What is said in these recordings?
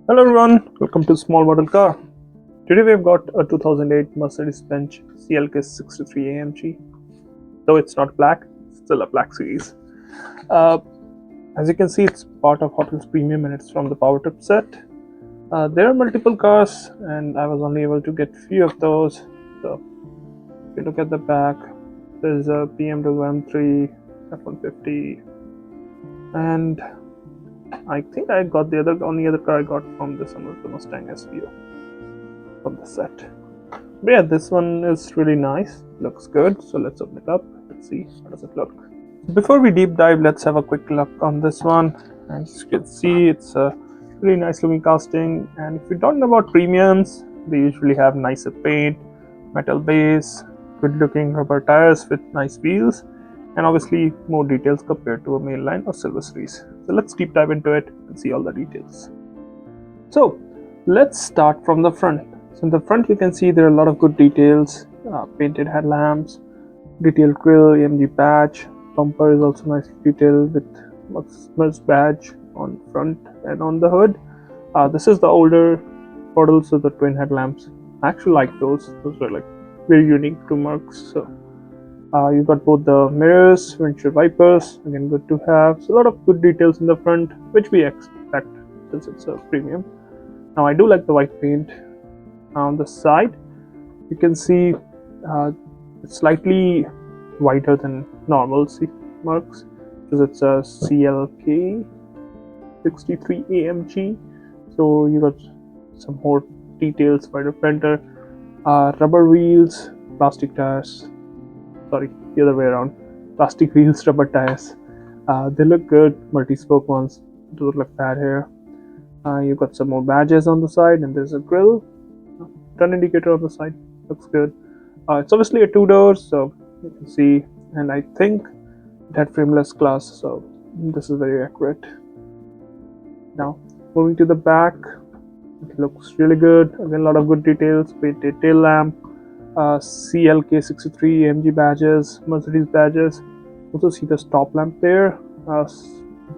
Hello everyone, welcome to Small Model Car. Today we've got a 2008 Mercedes Benz CLK63 AMG. Though it's not black, it's still a black series. Uh, as you can see, it's part of Hotwheels Premium and it's from the power trip set. There are multiple cars and I was only able to get few of those. So if you look at the back, there's a BMW M3, F-150, and I think I got the only other car I got from this one was the Mustang SVO from the set. But yeah, this one is really nice, looks good. So let's open it up. Let's see how does it look. Before we deep dive, let's have a quick look on this one. And as you can see, it's a really nice looking casting. And if you don't know about premiums, they usually have nicer paint, metal base, good looking rubber tires with nice wheels, and obviously more details compared to a mainline or silver series. So let's deep dive into it and see all the details. So let's start from the front. So in the front you can see there are a lot of good details, painted headlamps, detailed grille, AMG badge, bumper is also nicely detailed with Mercedes badge on front and on the hood. This is the older models of the twin headlamps. I actually like those. Those are like very unique to Mercs. So you got both the mirrors, windshield wipers, again good to have. So a lot of good details in the front, which we expect since it's a premium. Now I do like the white paint. On the side you can see it's slightly wider than normal Mercs because it's a CLK63 AMG, so you got some more details, wider fender, rubber wheels, plastic tires, sorry, the other way around, plastic wheels, rubber tires. They look good, multi-spoke ones, don't look bad here. You've got some more badges on the side, and there's a grille, turn indicator on the side, looks good. It's obviously a two-door, so you can see, and I think it had frameless glass, so this is very accurate. Now moving to the back, it looks really good. Again, a lot of good details, painted tail lamp, CLK63 AMG badges, Mercedes badges. Also see the stop lamp there,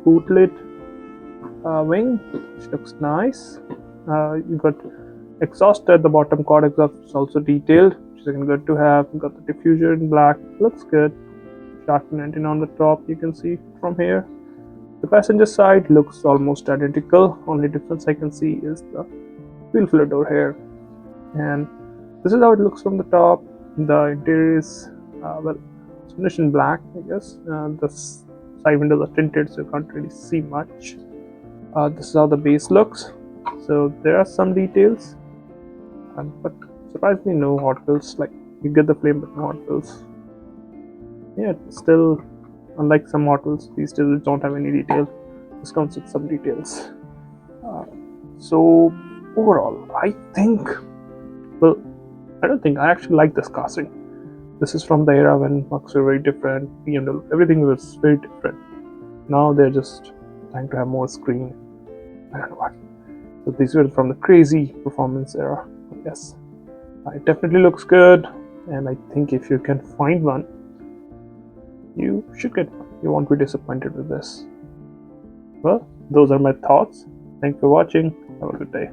boot lid wing, which looks nice. You got exhaust at the bottom, quad exhaust is also detailed, which is again good to have. You got the diffuser in black, looks good. Shark antenna on the top, you can see from here. The passenger side looks almost identical. Only difference I can see is the wheel filler door here, and this is how it looks from the top. The interior is well, it's finished in black, I guess. The side windows are tinted, so you can't really see much. This is how the base looks. So there are some details, but surprisingly no Hot Wheels. Like you get the flame, but no Hot Wheels. Yeah, it's still, unlike some Hot Wheels, these still don't have any detail. This comes with some details. So overall, I think, well, I don't think I actually like this casting. This is from the era when Mercs were very different, BMW, everything was very different. Now they're just trying to have more screen. I don't know what. So these were from the crazy performance era. Yes, it definitely looks good, and I think if you can find one, you should get one. You won't be disappointed with this. Well, those are my thoughts. Thanks for watching. Have a good day.